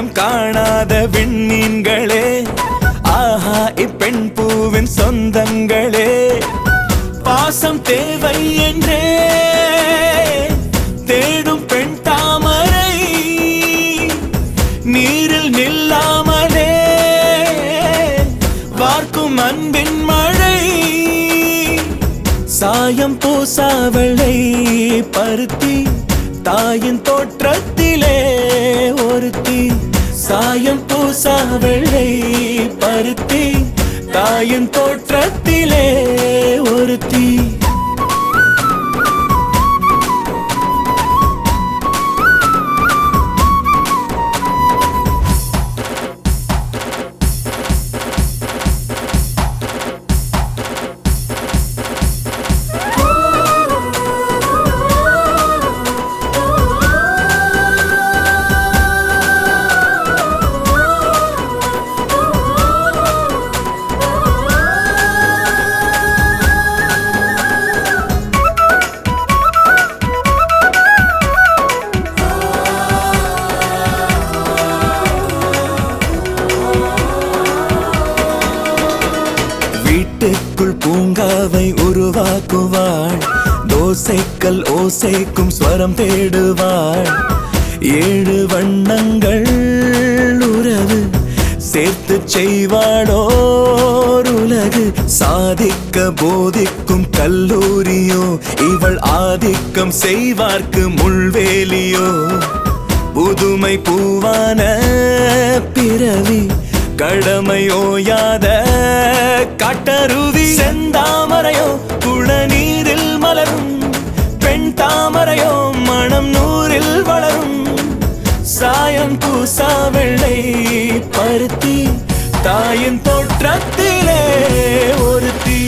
இனம் காணாத விண்மீன்களே, ஆஹா இப்பெண் பூவின் சொந்தங்களே, பாசம் தேவை என்றே தேடும் பெண் தாமரை, நீரில் நில்லாமலே வார்க்கும் அன்பின் மழை, சாயம் பூசாவளை பருத்தி தாயின் தோற்றத்திலே ஒருத்தி, சாயம் பூசாவளை பருத்தி தாயின் தோற்றத்திலே ஒருத்தி. வீட்டுக்குள் பூங்காவை உருவாக்குவாள், தோசைக்கல் ஓசைக்கும் ஸ்வரம் தேடுவாள், 7 வண்ணங்கள் உறவு சேர்த்து செய்வாளோர் உலகு, சாதிக்க போதிக்கும் கல்லூரியோ இவள் ஆதிக்கம் செய்வார்க்கு முள்வேலியோ, புதுமை பூவான பிறவி கடமையோயாத காட்டருவி, செந்தாமரையோ குளநீரில் மலரும் பெண் தாமரையோ மனம் நூறில் வளரும், சாயம் பூசா வெள்ளை பருத்தி தாயின் தோற்றத்திலே ஒருத்தி.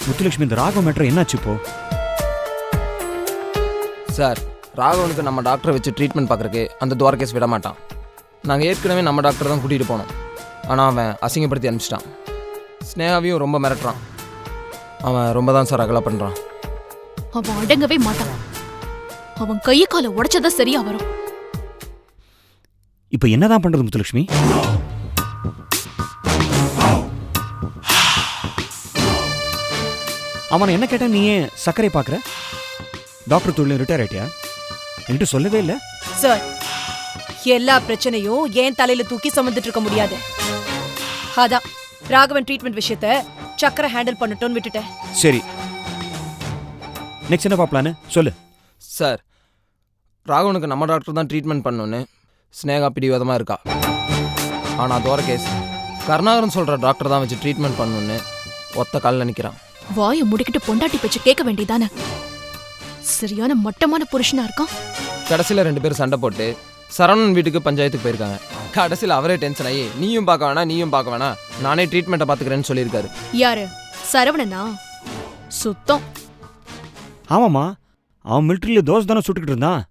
முத்துலட்சுமி, இந்த ராகவ் மேட்டர் என்னாச்சு இப்போ? சார், ராகவனுக்கு நம்ம டாக்டரை வச்சு ட்ரீட்மெண்ட் பார்க்குறக்கு அந்த துவாரகேஸ் விட மாட்டான். நாங்கள் ஏற்கனவே நம்ம டாக்டர் தான் கூட்டிகிட்டு போனோம். ஆனால் அவன் அசிங்கப்படுத்தி அனுப்பிச்சிட்டான். ஸ்னேகாவையும் ரொம்ப மிரட்டுறான். அவன் ரொம்ப தான் சார் அகலா பண்ணுறான். அவன் அடங்கவே மாட்டான். அவன் கையை காலை உடைச்சதான் சரியா வரும். இப்போ என்னதான் பண்றது முத்துலட்சுமி? அவனை என்ன கேட்டா நீ ஏன் சர்க்கரை பார்க்குற? டாக்டர் தொழில் ரிட்டையர் ஆயிட்டியா என்று சொல்லவே இல்லை சார். எல்லா பிரச்சனையும் ஏன் தலையில தூக்கி சுமந்துட்டு இருக்க முடியாது. அதான் ராகவன் ட்ரீட்மெண்ட் விஷயத்த சக்கரை ஹேண்டில் பண்ணட்டும்னு விட்டுட்டேன். சரி, நெக்ஸ்ட் என்ன பாப்பலான்னு சொல்லு. சார், ராகவனுக்கு நம்ம டாக்டர் தான் ட்ரீட்மெண்ட் பண்ணணுன்னு ஸ்னேகா பிடிவாதமாக இருக்கா. ஆனால் துவாரகேஸ் கருணாகரன் சொல்கிற டாக்டர் தான் வச்சு ட்ரீட்மெண்ட் பண்ணணுன்னு ஒத்த காலில் நிற்கிறான். வாயை முடிக்கிட்டு பொண்டாட்டி பேச்சு கேட்க வேண்டியதானே? சரியான மட்டமான புருஷனா இருக்கான். கடைசியில் 2 பேரும் சண்டை போட்டு சரவணன் வீட்டுக்கு பஞ்சாயத்துக்கு போயிருக்காங்க. கடைசியில் அவரே டென்ஷன் ஆகி நீயும் பார்க்க வேணாம் நீயும் பார்க்க வேணாம் நானே ட்ரீட்மெண்ட்டை பார்த்துக்கிறேன்னு சொல்லியிருக்காரு. யாரு? சரவணனா? சுத்தம். ஆமாம்மா, அவன் மிலிட்ரியில் தோசை தானே சுட்டுக்கிட்டு இருந்தான்.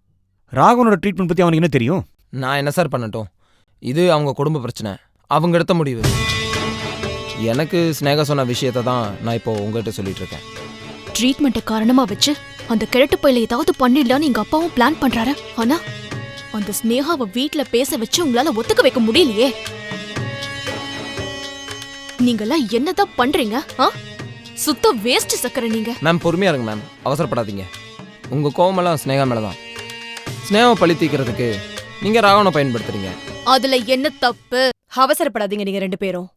ராகவனோட ட்ரீட்மெண்ட் பற்றி அவனுக்கு என்ன தெரியும்? நான் என்ன சார் பண்ணட்டும்? இது அவங்க குடும்ப பிரச்சனை, அவங்க எடுத்த முடிவு. எனக்கு ஸ்னேகா சொன்ன விஷயத்தை தான் நான் இப்போ உங்கள்கிட்ட சொல்லிட்டு இருக்கேன். ட்ரீட்மெண்ட்டை காரணமா வச்சு அந்த கிழட்டு பையில ஏதாவது பண்ணிடலான்னு எங்க அப்பாவும் பிளான் பண்றாரு. ஆனா அந்த ஸ்னேகாவை வீட்டுல பேச வச்சு உங்களால ஒத்துக்க வைக்க முடியலையே. நீங்கெல்லாம் என்னதான் பண்றீங்க? சுத்த வேஸ்ட் சக்கரை நீங்க. மேம் பொறுமையா இருங்க மேம், அவசரப்படாதீங்க. உங்க கோவமெல்லாம் ஸ்னேகா மேலதான். ஸ்னேகாவை பழி தீக்கிறதுக்கு நீங்க ராகவனை பயன்படுத்துறீங்க. அதுல என்ன தப்பு? அவசரப்படாதீங்க நீங்க 2 பேரும்.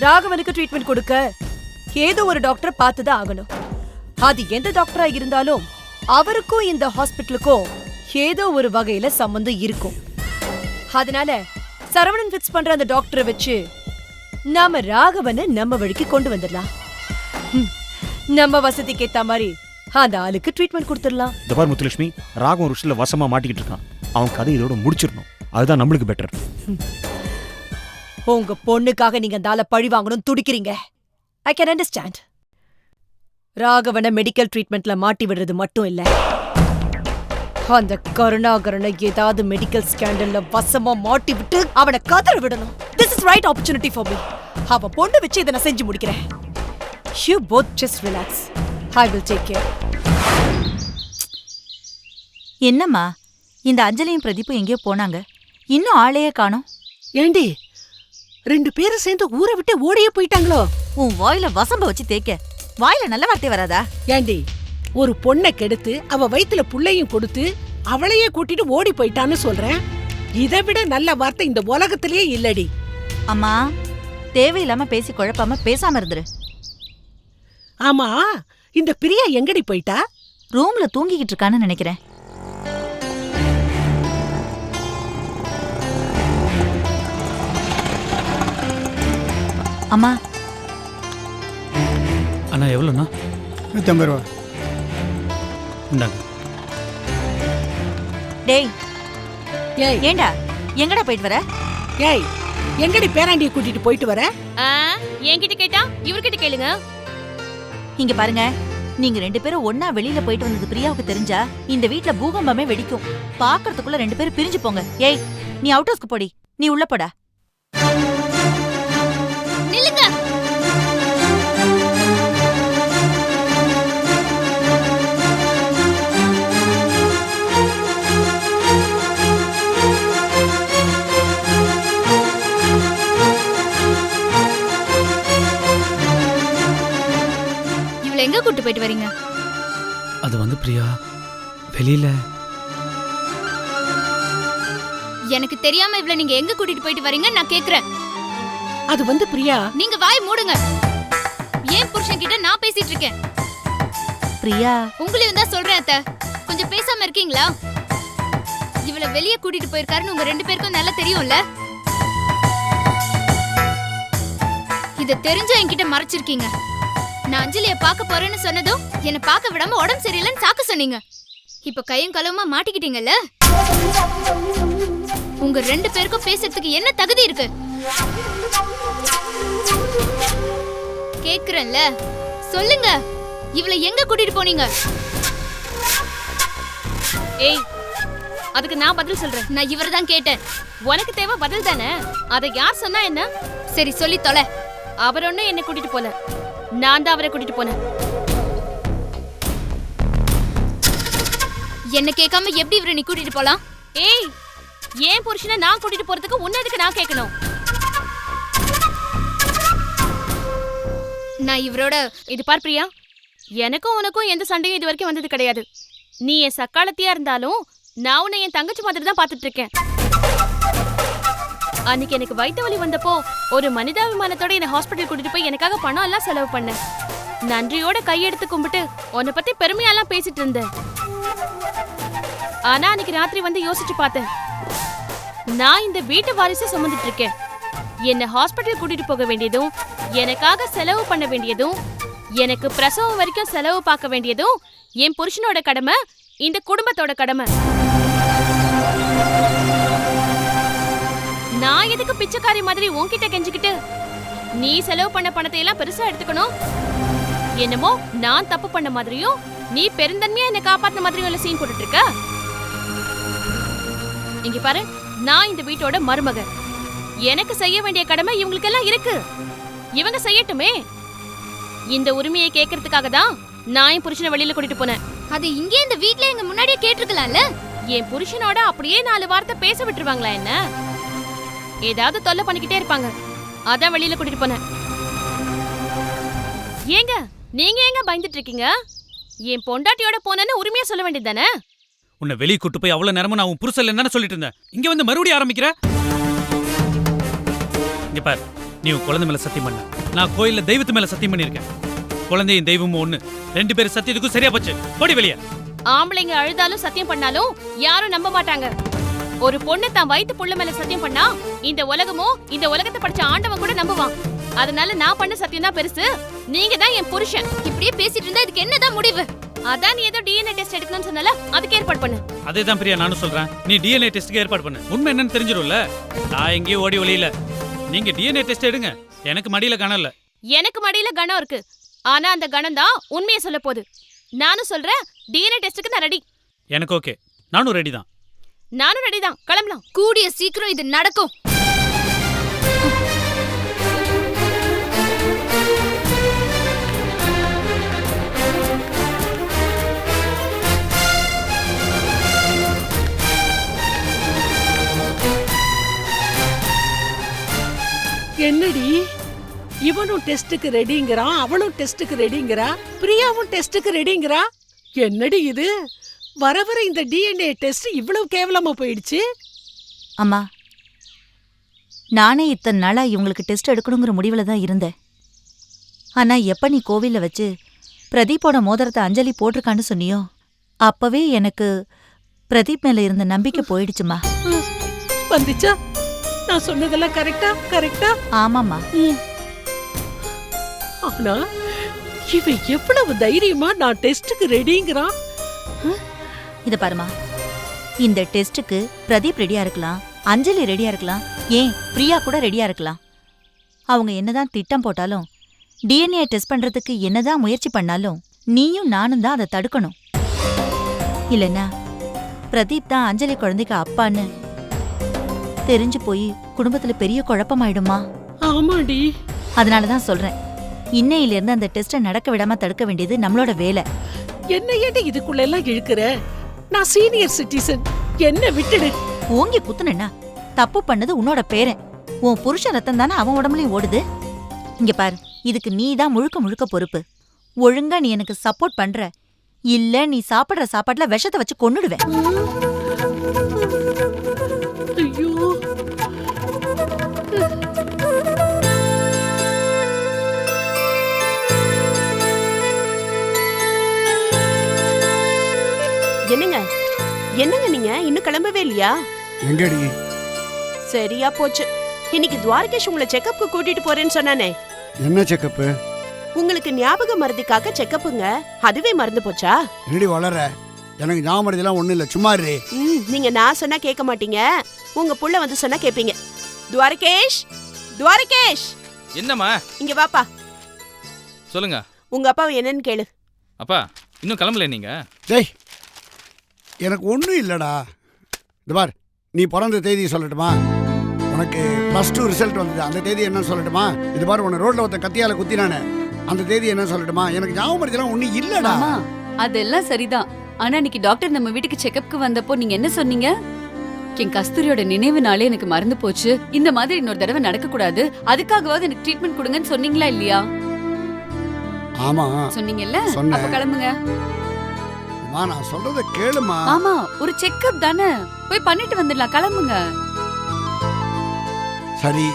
ராகவனுக்கு ட்ரீட்மெண்ட் கொடுக்க ஏதோ ஒரு டாக்டரை பார்த்துதான் ஆகணும். அது எந்த டாக்டரா இருந்தாலும் அவருக்கும் இந்த ஹாஸ்பிட்டலுக்கும் ஏதோ ஒரு வகையில சம்பந்தம் இருக்கும். அதனால சரவணன் ஃபிக்ஸ் பண்ற அந்த டாக்டரை வச்சு நாம ராகவனை நம்ம வழிக்கு கொண்டு வந்துடலாம். நம்ம வசதிக்கு ஏத்த மாதிரி அந்த ஆளுக்கு ட்ரீட்மெண்ட் கொடுத்துடலாம். இந்த பார் முத்துலட்சுமி, ராகவன் ருஷ்ல வசமா மாட்டிக்கிட்டு இருக்கான். அவன் கதை இதோட முடிச்சிடணும். அதுதான் நம்மளுக்கு பெட்டர். உங்க பொண்ணுக்காக நீங்க அந்த ஆளை பழி வாங்கணும் துடிக்கிறீங்க. I can understand. ராகவனை மெடிக்கல் ட்ரீட்மெண்ட்ல மாட்டி விடுறது மட்டும் இல்ல, அந்த கருணாகரனை ஏதாவது மெடிக்கல் ஸ்கேண்டல்ல வசமா மாட்டி விட்டு அவனை கதற விடணும். This is right opportunity for me. அவ பொண்ணு வச்சு இதை நான் செஞ்சு முடிக்கிறேன். You both just relax. I will take care. என்னம்மா இந்த அஞ்சலியும் பிரதீப்பும் எங்கேயோ போனாங்க, இன்னும் ஆளையே காணோம். ஏண்டி 2 பேரும் சேர்ந்து ஊரை விட்டு ஓடியே போயிட்டாங்களோ? உன் வாயில வசம்ப வச்சு தேய்க்க வாயில நல்ல வார்த்தை வராதா? ஏண்டி ஒரு பொண்ணை கெடுத்து அவ வயித்துல புள்ளையும் கொடுத்து அவளையே கூட்டிட்டு ஓடி போயிட்டான்னு சொல்றேன். இதை விட நல்ல வார்த்தை இந்த உலகத்திலேயே இல்லடி. அம்மா தேவையில்லாம பேசி குழப்பாம பேசாம இருந்துரு. ஆமா, இந்த பிரியா எங்கடி போயிட்டா? ரூம்ல தூங்கிக்கிட்டு இருக்கான்னு நினைக்கிறேன். அம்மா அண்ணா எவ்வளோண்ணா? 150 ரூபா. இந்தாங்க. டேய் ஏய் ஏண்டா எங்கடா போயிட்டு வர? ஏய் எங்கடி பேராண்டியை கூட்டிட்டு போயிட்டு வர? என்கிட்ட கேட்டா இவர்கிட்ட கேளுங்க. இங்க பாருங்க, நீங்க 2 பேரும் ஒன்னா வெளியில போயிட்டு வந்தது பிரியாவுக்கு தெரிஞ்சா இந்த வீட்ல பூகம்பமே வெடிக்கும். பாக்குறதுக்குள்ள 2 பேரும் பிரிஞ்சு போங்க. ஏய் நீ அவுட் ஹவுஸ்க்கு போடி, நீ உள்ள போடா. நில்லுங்க. இவள எங்க கூட்டு போயிட்டு வரீங்க? அது வந்து பிரியா வெளியில. எனக்கு தெரியாம இவள நீங்க எங்க கூட்டிட்டு போயிட்டு வரீங்க நான் கேக்குறேன். அது வந்து பிரியா. நீங்க வாய் மூடுங்க. ஏன் புருஷன் கிட்ட நான் பேசிட்டு இருக்கேன். பிரியா உங்களையும் தான் சொல்றேன் அத்தை, கொஞ்சம் பேசாம இருக்கீங்களா? இவள வெளிய கூட்டிட்டு போயிருக்காருன்னு உங்க 2 பேருக்கும் நல்லா தெரியும்ல. இத தெரிஞ்சா என்கிட்ட மறைச்சிருக்கீங்க. நான் அஞ்சலிய பாக்க போறேன்னு சொன்னதும் என்ன பாக்க விடாம உடம்பு சரியில்லைன்னு சாக்க சொன்னீங்க. இப்ப கையும் களவுமா மாட்டிக்கிட்டீங்கல்ல. உங்க 2 பேருக்கும் பேசுறதுக்கு என்ன தகுதி இருக்கு? கேக்குறேன்ல, சொல்லுங்க. இவள எங்க கூட்டிட்டு போனீங்க? ஏய், அதுக்கு நான் பதில் சொல்றேன். நான் இவர்தான் கேட்டேன். உனக்கு தேவை பதில் தானே? அதை யார் சொன்னா என்ன? சரி சொல்லி தொலை. அவர் ஒன்னும் என்ன கூட்டிட்டு போல, நான் தான் அவரை கூட்டிட்டு போனேன். என்ன கேட்காம எப்படி இவரை நீ கூட்டிட்டு போலாம்? ஏய், ஏன் புருஷனை நான் கூட்டிட்டு போறதுக்கு உன்னதுக்கு நான் கேட்கணும்? நான் இவரோட இது பார் பிரியா, எனக்கும் உனக்கும் எந்த சண்டையும் இது வரைக்கும் வந்தது கிடையாது. நீ என் சக்காலத்தியா இருந்தாலும் நான் உன்னை என் தங்கச்சி மாதிரி தான் பாத்துட்டு இருக்கேன். அன்னைக்கு எனக்கு வயிற்று வலி வந்தப்போ ஒரு மனிதாபிமானத்தோட என்னை ஹாஸ்பிட்டல் கூட்டிட்டு போய் எனக்காக பணம் எல்லாம் செலவு பண்ண. நன்றியோட கையெடுத்து கும்பிட்டு உன்னை பத்தி பெருமையெல்லாம் பேசிட்டு இருந்தேன். ஆனா அன்னைக்கு ராத்திரி வந்து யோசிச்சு பார்த்தேன். நான் இந்த வீட்டு வாரிசை சுமந்துட்டு இருக்கேன். என்னை ஹாஸ்பிட்டல் கூட்டிட்டு போக வேண்டியதும், எனக்காக செலவு பண்ண வேண்டியதும், எனக்கு பிரசவம் வரைக்கும் செலவு பார்க்க வேண்டியதும் என் புருஷனோட கடமை, இந்த குடும்பத்தோட கடமை. நான் எதுக்கு பிச்சைக்காரி மாதிரி உன்கிட்ட கெஞ்சிக்கிட்டு நீ செலவு பண்ண பணத்தை எல்லாம் பெருசா எடுத்துக்கணும்? என்னமோ நான் தப்பு பண்ண மாதிரியும் நீ பெருந்தன்மையா என்ன காப்பாத்தின மாதிரியும் எல்லாம் சீன் போட்டுட்டு இருக்க. இங்க பாரு, நான் இந்த வீட்டோட மருமக. எனக்கு செய்ய வேண்டிய கடமை இவங்களுக்கு எல்லாம் இருக்கு. இவங்க செய்யட்டுமே. இந்த உரிமையை கேட்கறதுக்காக தான் நான் என் புருஷனை வெளியில கூட்டிட்டு போனேன். அது இங்கே இந்த வீட்ல எங்க முன்னாடியே கேட்டிருக்கலாம்ல. என் புருஷனோட அப்படியே 4 வார்த்தை பேச விட்டுருவாங்களா என்ன? ஏதாவது தொல்லை பண்ணிக்கிட்டே இருப்பாங்க. அதான் வெளியில கூட்டிட்டு போனேன். ஏங்க நீங்க ஏங்க பயந்துட்டு இருக்கீங்க? என் பொண்டாட்டியோட போனேன்னு உரிமையா சொல்ல வேண்டியது தானே? உன்னை வெளியே கூட்டு போய் அவ்வளவு நேரமா நான் உன் புருஷன் என்னன்னு சொல்லிட்டு இருந்தேன். இங்க வந்து மறுபடியும் ஆரம்பிக்கிற. இங்க பாரு, நீ உன் குழந்தை மேல சத்தியம் பண்ண, நான் கோயில்ல தெய்வத்து மேல சத்தியம் பண்ணிருக்கேன். குழந்தையும் தெய்வமும் ஒண்ணு. 2 பேரும் சத்தியத்துக்கும் சரியா போச்சு. போடி வெளியே. ஆம்பளைங்க அழுதாலும் சத்தியம் பண்ணாலும் யாரும் நம்ப மாட்டாங்க. ஒரு பொண்ணு தான் வயித்து புள்ள மேல சத்தியம் பண்ணா இந்த உலகமோ இந்த உலகத்தை படிச்ச ஆண்டவன் கூட நம்புவான். அதனால நான் பண்ண சத்தியம் தான் பெருசு. நீங்க தான் என் புருஷன். இப்படியே பேசிட்டு இருந்தா இதுக்கு என்னதான் முடிவு? அதான் நீ ஏதோ டிஎன்ஏ டெஸ்ட் எடுக்கணும்னு சொன்னல, அதுக்கு ஏற்பாடு பண்ணு. அதே தான் பிரியா நானும் சொல்றேன். நீ டிஎன்ஏ டெஸ்ட்க்கு ஏற்பாடு பண்ணு. உண்மை என்னன்னு தெரிஞ்சிடும்ல. நான் எங்கேயும் ஓடி ஒளியில. நீங்க டிஎன்ஏ டெஸ்ட் எடுங்க. எனக்கு மடியில கணம் இல்ல. எனக்கு மடியில கணம் இருக்கு. ஆனா அந்த கணம் தான் உண்மையை சொல்ல போகுது. நானும் சொல்றேன், டிஎன்ஏ டெஸ்டுக்கு நான் ரெடி. எனக்கு ஓகே, நானும் ரெடி தான். நானும் ரெடி தான், கிளம்பலாம். கூடிய சீக்கிரம் இது நடக்கும். என்னடி இவனும் டெஸ்டுக்கு ரெடிங்கிறான், அவளும் டெஸ்டுக்கு ரெடிங்கிறா, பிரியாவும் டெஸ்டுக்கு ரெடிங்கிறா. என்னடி இது? வர வர இந்த டிஎன்ஏ டெஸ்ட் இவ்வளவு கேவலமா போயிடுச்சு. அம்மா, நானே இத்தனை நாளா இவங்களுக்கு டெஸ்ட் எடுக்கணுங்கிற முடிவுல தான் இருந்தேன். ஆனா எப்ப நீ கோவில்ல வச்சு பிரதீப்போட மோதிரத்தை அஞ்சலி போட்டிருக்கான்னு சொன்னியோ அப்பவே எனக்கு பிரதீப் மேல இருந்த நம்பிக்கை போயிடுச்சுமா. வந்துச்சா? நான் சொன்னதெல்லாம் கரெக்டா? கரெக்டா? ஆமாம்மா. ஆனா இவன் எவ்வளவு தைரியமா நான் டெஸ்டுக்கு ரெடிங்கிறான். இத பாருமா, இந்த டெஸ்டுக்கு பிரதீப் ரெடியா இருக்கலாம், அஞ்சலி ரெடியா இருக்கலாம், ஏன் பிரியா கூட ரெடியா இருக்கலாம். அவங்க என்னதான் திட்டம் போட்டாலும், டிஎன்ஏ டெஸ்ட் பண்றதுக்கு என்னதான் முயற்சி பண்ணாலும் நீயும் நானும் தான் அதை தடுக்கணும். இல்லைன்னா பிரதீப் தான் அஞ்சலி குழந்தைக்கு அப்பான்னு தெரிஞ்சு போய் குடும்பத்துல பெரிய குழப்பமாயிடுமா. ஆமாடி. அதனாலதான் சொல்றேன், இன்னையில இருந்து அந்த டெஸ்ட நடக்க விடாம தடுக்க வேண்டியது நம்மளோட வேலை. என்ன ஏடி இதுக்குள்ள எல்லாம் இழுக்கிற? நான் சீனியர் சிட்டிசன், என்ன விட்டுடு. ஓங்கி குத்துனா தப்பு பண்ணது உன்னோட பேரன். உன் புருஷ ரத்தம் தானே அவன் உடம்புலயும் ஓடுது. இங்க பாரு, இதுக்கு நீ தான் முழுக்க முழுக்க பொறுப்பு. ஒழுங்கா நீ எனக்கு சப்போர்ட் பண்ற, இல்ல நீ சாப்பிடுற சாப்பாட்டுல விஷத்தை வச்சு கொன்னுடுவேன். ஐயோ, என்னங்க என்னங்க நீங்க இன்னும் கிளம்பவே இல்லையா? எங்கடி? சரியா போச்சு. இன்னைக்கு துவாரகேஷ் உங்களை செக்கப்க்கு கூட்டிட்டு போறேன்னு சொன்னானே. என்ன செக்கப்பு? உங்களுக்கு ஞாபக மருதிக்காக செக்கப்புங்க. அதுவே மறந்து போச்சா? என்னடி வளர? எனக்கு ஞாபகம் மருதிலாம் ஒண்ணும் இல்ல, சும்மா இரு. நீங்க நான் சொன்னா கேட்க மாட்டீங்க, உங்க புள்ள வந்து சொன்னா கேப்பீங்க. துவாரகேஷ், துவாரகேஷ். என்னம்மா? இங்க வாப்பா. சொல்லுங்க. உங்க அப்பாவை என்னன்னு கேளு. அப்பா இன்னும் கிளம்பல நீங்க? டேய், எனக்கு ஒன்றும் இல்லைடா. இது பார், நீ பிறந்த தேதி சொல்லட்டுமா? உனக்கு +2 ரிசல்ட் வந்தது, அந்த தேதி என்னன்னு சொல்லட்டுமா? இது பார், உன்னை ரோட்ல ஒருத்தன் கத்தியால குத்தினானே, அந்த தேதி என்னன்னு சொல்லட்டுமா? எனக்கு ஞாபகம் மருதிலாம் ஒன்றும் இல்லடா. அதெல்லாம் சரிதான். ஆனா இன்னைக்கு டாக்டர் நம்ம வீட்டுக்கு செக்கப்க்கு வந்தப்போ நீங்க என்ன சொன்னீங்க? என் கஸ்தூரியோட நினைவு நாளே எனக்கு மறந்து போச்சு, இந்த மாதிரி இன்னொரு தடவை நடக்க கூடாது, அதுக்காகவாவது எனக்கு ட்ரீட்மெண்ட் கொடுங்கன்னு சொன்னீங்களா இல்லையா? ஆமா சொன்னீங்கல்ல. சொன்னேன். அப்ப கிளம்புங்க. நான் சொல்றத கேளுமா. ஆமா, ஒரு செக்கப் தானே, போய் பண்ணிட்டு வந்துடலாம். கிளம்புங்க. சரி.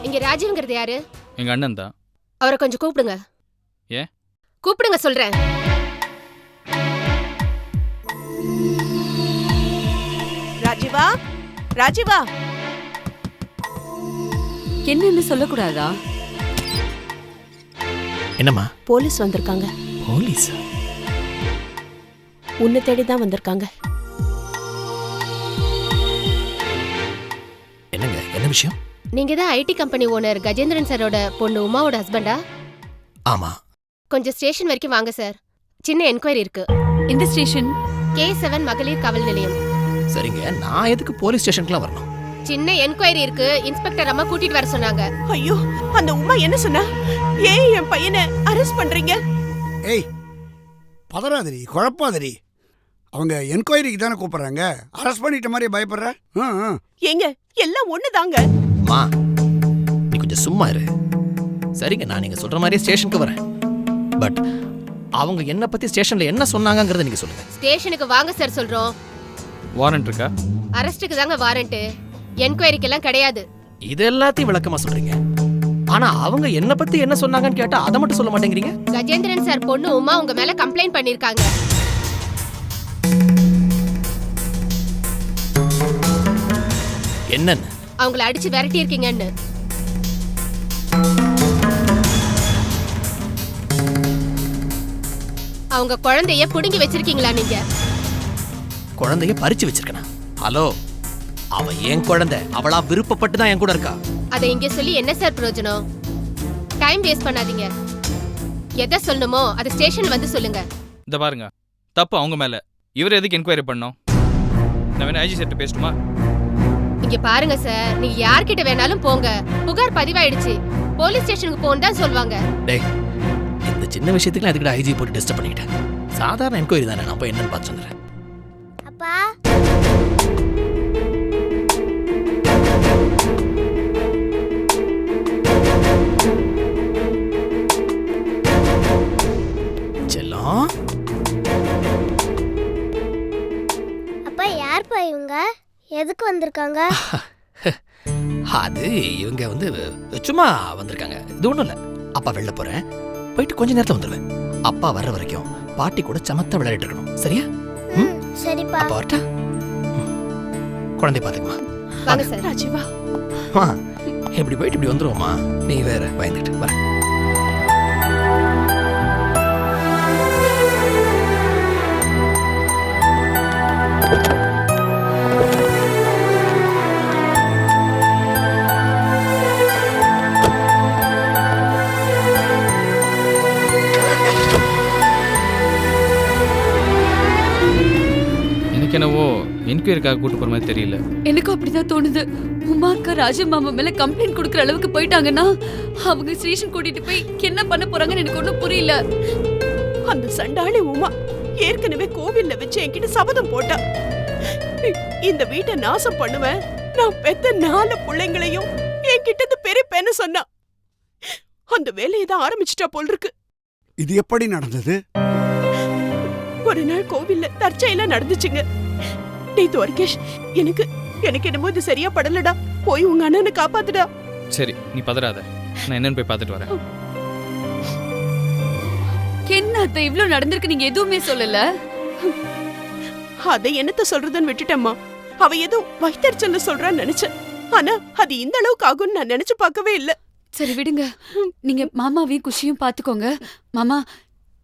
இங்க ராஜீவ்ங்கிறது யாரு? எங்க அண்ணன் தான். அவரை கொஞ்சம் கூப்பிடுங்க. ஏன்? கூப்பிடுங்க சொல்றேன். ராஜீவா, ராஜீவா. என்னன்னு சொல்லக்கூடாதா? என்னம்மா? போலீஸ் வந்திருக்காங்க. போலீஸ்? உன்னை தேடி தான் வந்திருக்காங்க. என்னங்க, என்ன விஷயம்? நீங்க தான் ஐடி கம்பெனி ஓனர் கஜேந்திரன் சாரோட பொண்ணு உமாவோட ஹஸ்பண்டா? ஆமா. கொஞ்சம் ஸ்டேஷன் வரைக்கும் வாங்க சார், சின்ன என்கொயரி இருக்கு. இந்த ஸ்டேஷன் K7 மகளிர் காவல் நிலையம். சரிங்க, நான் எதுக்கு போலீஸ் ஸ்டேஷனுக்குலாம் வரணும்? சின்ன என்கொயரி இருக்கு, இன்ஸ்பெக்டர் அம்மா கூட்டிட்டு வர சொன்னாங்க. ஐயோ, அந்த உமா என்ன சொன்னா? ஏன் என் பையனை அரெஸ்ட் பண்றீங்க? ஏய், பதறாதடி, குழப்பாதடி. அவங்க என்கொயரிக்கு தானே கூப்பிடுறாங்க, அரெஸ்ட் பண்ணிட்ட மாதிரி பயப்படுற? ஏங்க, எல்லாம் ஒண்ணுதாங்க. மா, நீ கொஞ்சம் சும்மா இரு. சரிங்க, நான் நீங்க சொல்ற மாதிரி ஸ்டேஷனுக்கு வரேன். பட் அவங்க என்ன பத்தி ஸ்டேஷன்ல என்ன சொன்னாங்கங்கறத நீங்க சொல்லுங்க. ஸ்டேஷனுக்கு வாங்க சார் சொல்றோம். வாரண்ட் இருக்கா? அரெஸ்ட்டுக்கு தாங்க வாரண்ட், என்கொயரிக்கு எல்லாம் கிடையாது. இது எல்லாத்தையும் விளக்கமா சொல்றீங்க. ஆனா அவங்க என்ன பத்தி என்ன சொன்னாங்கன்னு கேட்டா அதை மட்டும் சொல்ல மாட்டேங்கிறீங்க. கஜேந்திரன் சார் பொண்ணு உமா உங்க மேல கம்ப்ளைண்ட் பண்ணிருக்காங்க. என்னன்னு? அவங்கள அடிச்சு விரட்டி இருக்கீங்கன்னு. அவங்க குழந்தைய புடுங்கி வச்சிருக்கீங்களா நீங்க? குழந்தைய பறிச்சு வச்சிருக்கனா? ஹலோ, அவ என் குழந்தை, அவளா விருப்பப்பட்டு தான் என் கூட இருக்கா. அதை இங்க சொல்லி என்ன சார் பிரயோஜனம்? டைம் வேஸ்ட் பண்ணாதீங்க. எதை சொல்லணுமோ அதை ஸ்டேஷன் வந்து சொல்லுங்க. இந்த பாருங்க, தப்பு அவங்க மேல. இவர் எதுக்கு என்கொயரி பண்ணோம்? நான் வேணா ஐஜி செட்டு பேசட்டுமா? இங்க பாருங்க சார், நீங்க யார்கிட்ட வேணாலும் போங்க. புகார் பதிவாயிடுச்சு, போலீஸ் ஸ்டேஷனுக்கு போன்னு தான் சொல்வாங்க. டேய், இந்த சின்ன விஷயத்துக்குலாம் எதுக்குடா ஐஜி போட்டு டிஸ்டர்ப் பண்ணிக்கிட்டேன்? சாதாரண என்கொயரி தானே, நான் போய் என்னன்னு பார்த்து வந்துடுறேன். அப்பா செல்லம், அப்பா யார்ப்பா இவங்க? எதுக்கு வந்திருக்காங்க? அது இவங்க வந்து சும்மா வந்திருக்காங்க. இது ஒண்ணும் இல்ல. அப்பா வெளில போறேன், போயிட்டு கொஞ்ச நேரத்துல வந்துடுவேன். அப்பா வர்ற வரைக்கும் பாட்டி கூட சமத்தா விளையாடிட்டு இருக்கணும், சரியா? சரிப்பா. அப்பா வரட்டா? குழந்தை பாத்துக்குமா. வாங்க சார். ராஜீவா, இப்படி போயிட்டு இப்படி வந்துருவோமா? நீ வேற பயந்துட்டு வர. எனக்கு என்னவோ என்கொயரிக்காக கூட்டு போற மாதிரி தெரியல. எனக்கும் அப்படிதான் தோணுது. உமா அக்கா ராஜு மாமா மேல கம்ப்ளைண்ட் கொடுக்கற அளவுக்கு போயிட்டாங்கன்னா அவங்க ஸ்டேஷன் கூட்டிட்டு போய் என்ன பண்ண போறாங்கன்னு எனக்கு ஒண்ணும் புரியல. அந்த சண்டாளி உமா ஏற்கனவே கோவில்ல வச்சு என்கிட்ட சபதம் போட்டா, இந்த வீட்டை நாசம் பண்ணுவேன், நான் பெத்த 4 பிள்ளைங்களையும் என்கிட்ட பெரியப்பேன்னு சொன்னா. அந்த வேலையை தான் ஆரம்பிச்சிட்டா போல் இருக்கு. இது எப்படி நடந்தது? ஒரு நாள் கோவில்ல தற்செயலா நடந்துச்சுங்க. டேய் துவர்கேஷ், எனக்கு என்னமோ இது சரியா படலடா. போய் உங்க அண்ணனை காப்பாத்துடா. சரி, நீ பதறாத, நான் என்னன்னு போய் பார்த்துட்டு வரேன். என்ன அத்தை இவ்ளோ நடந்திருக்கு, நீங்க எதுவுமே சொல்லல? அதை என்னத்த சொல்றதுன்னு விட்டுட்டேம்மா. அவ ஏதோ வயிற்றுச்சல்ல சொல்றான்னு நினைச்சேன். ஆனா அது இந்த அளவுக்கு ஆகும்னு நான் நினைச்சு பார்க்கவே இல்ல. சரி விடுங்க, நீங்க மாமாவையும் குஷியும் பாத்துக்கோங்க. மாமா,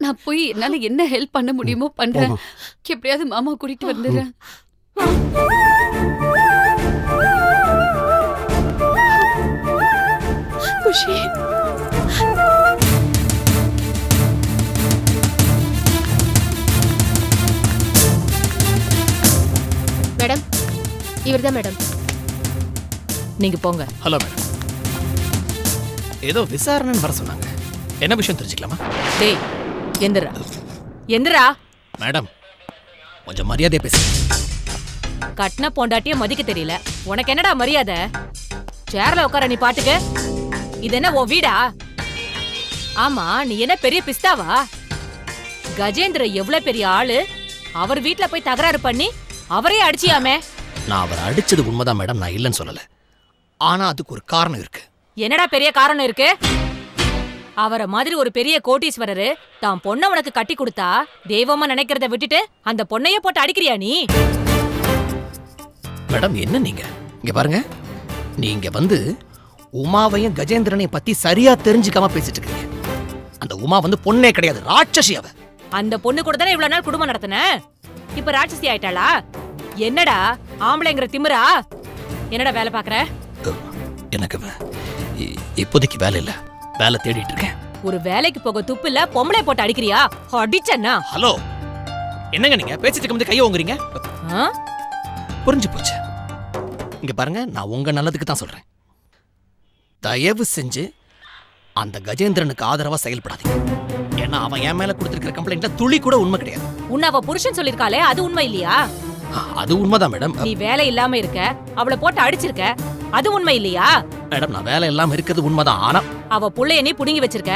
நான் போய் என்னால என்ன ஹெல்ப் பண்ண முடியுமோ பண்றேன். எப்படியாவது மாமா கூட்டிட்டு வந்துடுறேன். குஷி, மேடம், இவர்தான் மேடம். நீங்க போங்க. ஹலோ மேடம், ஏதோ விசாரணைன்னு வர சொன்னாங்க. என்ன விஷயம் தெரிஞ்சுக்கலாமா? டேய் எந்திரா, எந்திரா. மேடம், கொஞ்சம் மரியாதையா பேசு. கட்டின பொண்டாட்டிய மதிக்க தெரியல, உனக்கு என்னடா மரியாதை? சேர்ல உட்கார நீ பாட்டுக்கு. இது என்ன உன் வீடா? ஆமா, நீ என்ன பெரிய பிஸ்தாவா? கஜேந்திர எவ்வளவு பெரிய ஆளு, அவர் வீட்டுல போய் தகராறு பண்ணி அவரே அடிச்சியாமே. நான் அவரை அடிச்சது உண்மைதான் மேடம், நான் இல்லைன்னு சொல்லல. ஆனா அதுக்கு ஒரு காரணம் இருக்கு. என்னடா பெரிய காரணம் இருக்கு? அவரை மாதிரி ஒரு பெரிய கோட்டீஸ்வரரு தான் பொண்ணை உனக்கு கட்டி கொடுத்தா தெய்வமா நினைக்கிறத விட்டுட்டு அந்த பொண்ணையே போட்டு அடிக்கிறியா நீ? மேடம், என்ன நீங்க இங்க பாருங்க, நீங்க வந்து உமாவையும் கஜேந்திரனையும் பத்தி சரியா தெரிஞ்சுக்காம பேசிட்டு இருக்கீங்க. அந்த உமா வந்து பொண்ணே கிடையாது, ராட்சசி அவ. அந்த பொண்ணு கூட தானே இவ்வளவு நாள் குடும்பம் நடத்தின, இப்ப ராட்சசி ஆயிட்டாளா? என்னடா ஆம்பளைங்கிற திமிரா? என்னடா வேலை பாக்குற? எனக்கு இப்போதைக்கு வேலை இல்ல, வேலை தேடிட்டு இருக்கேன். ஒரு வேலைக்கு போக துப்பு இல்ல, பொம்பளை போட்டு அடிக்கிறியா? அடிச்சன்னா? ஹலோ, என்னங்க நீங்க பேசிட்டு இருக்கும்போது கைய ஓங்குறீங்க? புரிஞ்சு போச்சு. இங்க பாருங்க, நான் உங்க நல்லதுக்கு தான் சொல்றேன். தயவு செஞ்சு அந்த கஜேந்திரனுக்கு ஆதரவா செயல்படாதீங்க. ஏன்னா அவன் என் மேல கொடுத்திருக்கிற கம்ப்ளைண்ட்ல துளி கூட உண்மை கிடையாது. உன்னை அவ புருஷன் சொல்லிருக்காளே, அது உண்மை இல்லையா? அது உண்மைதான் மேடம். நீ வேலை இல்லாம இருக்க, அவளை போட்டு அடிச்சிருக்க, அது உண்மை இல்லையா? மேடம், நான் வேலை இல்லாம இருக்கிறது உண்மைதான். ஆனா அவ புள்ளைய நீ புடுங்கி வச்சிருக்க,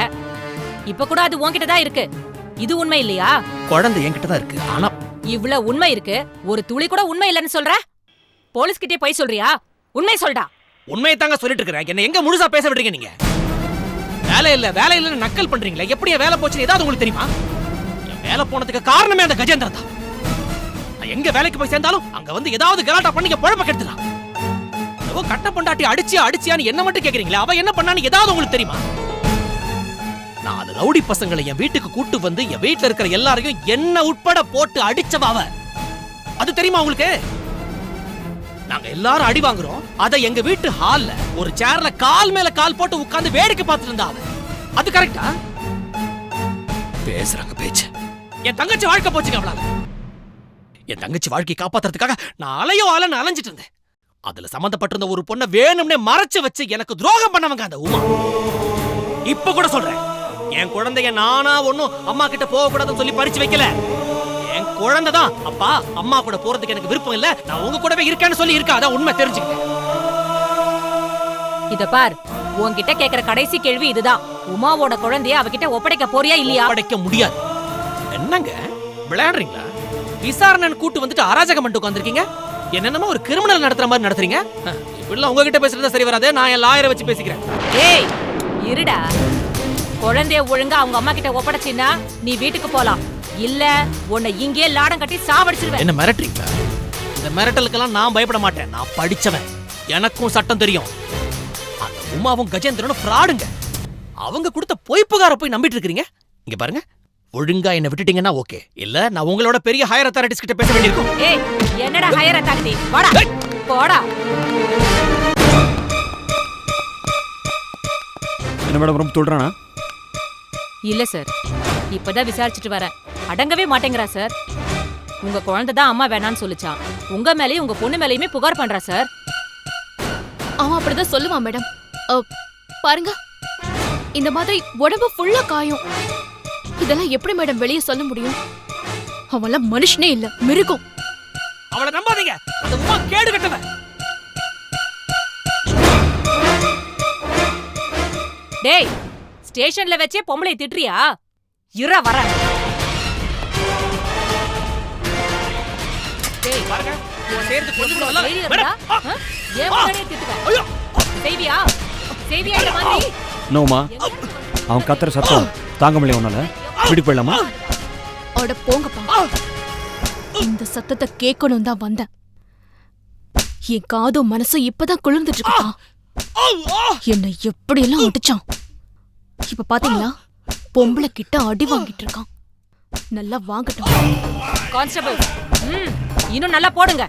இப்ப கூட அது உன்கிட்ட தான் இருக்கு, இது உண்மை இல்லையா? குழந்தை என்கிட்ட தான் இருக்கு. ஆனா இவ்வளவு உண்மை இருக்கு, ஒரு துளி கூட உண்மை இல்லைன்னு சொல்ற? போலீஸ் கிட்டே போய் சொல்றியா? உண்மை சொல்டா. உண்மையை தாங்க சொல்லிட்டு இருக்கேன். என்ன எங்க முழுசா பேச விடுறீங்க நீங்க? வேலை இல்லன்னு நக்கல் பண்றீங்களே, எப்படி என் வேலை போச்சுன்னு ஏதாவது உங்களுக்கு தெரியுமா? என் வேலை போனதுக்கு காரணமே அந்த கஜேந்திரன் தான். நான் எங்க வேலைக்கு போய் சேர்ந்தாலும் அங்க வந்து ஏதாவது கலாட்டா பண்ணி பொழப்ப கெடுத்துறான். ஏதோ கட்ட பொண்டாட்டி அடிச்சியான்னு என்ன மட்டும் கேக்குறீங்களே, அவ என்ன பண்ணான்னு ஏதாவது உங்களுக்கு தெரியுமா? 4 ரவுடி பசங்களை என் வீட்டுக்கு கூட்டு வந்து என் வீட்டுல இருக்கிற எல்லாரையும் என்ன உட்பட போட்டு அடிச்சவ அவ. அது தெரியுமா உங்களுக்கு? நாங்க எல்லாரும் அடி வாங்குறோம், அத எங்க வீட்டு ஹால்ல ஒரு சேர்ல கால் மேல கால் போட்டு உட்கார்ந்து வேடிக்கை பார்த்துட்டு இருந்தா அவ. அது கரெக்டா? பேசுறாங்க பேச்சு. என் தங்கச்சி வாழ்க்கை போச்சுங்க அவளால. என் தங்கச்சி வாழ்க்கையை காப்பாத்துறதுக்காக நான் அலைன்னு அலைஞ்சிட்டு இருந்தேன். அதுல சம்பந்தப்பட்டிருந்த ஒரு பொண்ணை வேணும்னே மறைச்சு வச்சு எனக்கு துரோகம் பண்ணவங்க அந்த உமா. இப்ப கூட சொல்றேன், என் குழந்தைய நானா ஒண்ணும் அம்மா கிட்ட போக கூடாதுன்னு சொல்லி பறிச்சு வைக்கல. என் குழந்தை தான் அப்பா அம்மா கூட போறதுக்கு எனக்கு விருப்பம் இல்ல, நான் உங்க கூடவே இருக்கேன்னு சொல்லி இருக்கா. அதான் உண்மை, தெரிஞ்சுக்கிட்டேன். இத பார், உன்கிட்ட கேக்குற கடைசி கேள்வி இதுதான். உமாவோட குழந்தைய அவகிட்ட ஒப்படைக்க போறியா இல்லையா? ஒப்படைக்க முடியாது. என்னங்க விளையாடுறீங்களா? விசாரணை கூட்டு வந்துட்டு அராஜகம் பண்ணிட்டு உட்கார்ந்திருக்கீங்க. என்னென்னமோ ஒரு கிரிமினல் நடத்துற மாதிரி நடத்துறீங்க. இப்படிலாம் உங்ககிட்ட பேசுறது சரி வராது. நான் என் லாயரை வச்சு பேசிக்கிறேன். ஏய் இருடா, குழந்தைய ஒழுங்கா அவங்க அம்மா கிட்ட ஒப்படைச்சின்னா நீ வீட்டுக்கு போலாம். இல்ல உன்னை இங்கே லாடம் கட்டி சாவடிச்சிருவேன். என்ன மிரட்டுறீங்களா? இந்த மிரட்டலுக்கெல்லாம் நான் பயப்பட மாட்டேன். நான் படிச்சவன், எனக்கும் சட்டம் தெரியும். அந்த உமாவும் கஜேந்திரனும் ஃப்ராடுங்க. அவங்க கொடுத்த பொய் புகார போய் நம்பிட்டு இருக்கீங்க. இங்க பாருங்க, ஒழுங்கா என்ன விட்டுட்டீங்கன்னா ஓகே, இல்ல நான் உங்களோட பெரிய ஹையர் அத்தாரிட்டிஸ் கிட்ட பேச வேண்டியிருக்கும். ஏய் என்னடா ஹையர் அத்தாரிட்டி? வாடா போடா. என்ன மேடம் ரொம்ப சொல்றானா? இல்ல சார், இப்பதான் விசாரிச்சுட்டு வரேன். அடங்கவே மாட்டேங்கிறா சார். உங்க குழந்தை தான் அம்மா வேணான்னு சொல்லிச்சான். உங்க மேலேயும் உங்க பொண்ணு மேலேயுமே புகார் பண்றா சார். அவன் அப்படிதான் சொல்லுவான் மேடம். பாருங்க, இந்த மாதிரி உடம்பு ஃபுல்லா காயும். இதெல்லாம் எப்படி மேடம் வெளியே சொல்ல முடியும்? அவன்லாம் மனுஷனே இல்ல, மிருகம். அவளை நம்பாதீங்க, அந்த உமா கேடு கட்டவ. டேய், ஸ்டேஷன்ல வச்சே பொம்பளை திட்டுறியா? இற வர. டேய் பாருங்க, உன் சேர்ந்து கொஞ்சம் கூட இல்ல. ஏன் முன்னாடியே திட்டுவ? செய்வியா இந்த மாதிரி? நோமா, அவன் கத்துற சத்தம் தாங்க முடியல உன்னால. விட்டு போயிடலாமா? அட போங்கப்பா. இந்த சத்தத்தை கேட்கணும் தான் வந்தேன். என் காதும் மனசும் இப்பதான் குளிர்ந்துட்டு இருக்கா. என்னை எப்படி எல்லாம் அடிச்சான். இப்ப பாத்தீங்களா, பொம்பளை கிட்ட அடி வாங்கிட்டு இருக்கான். நல்லா வாங்கட்டும். கான்ஸ்டபிள், இன்னும் நல்லா போடுங்க.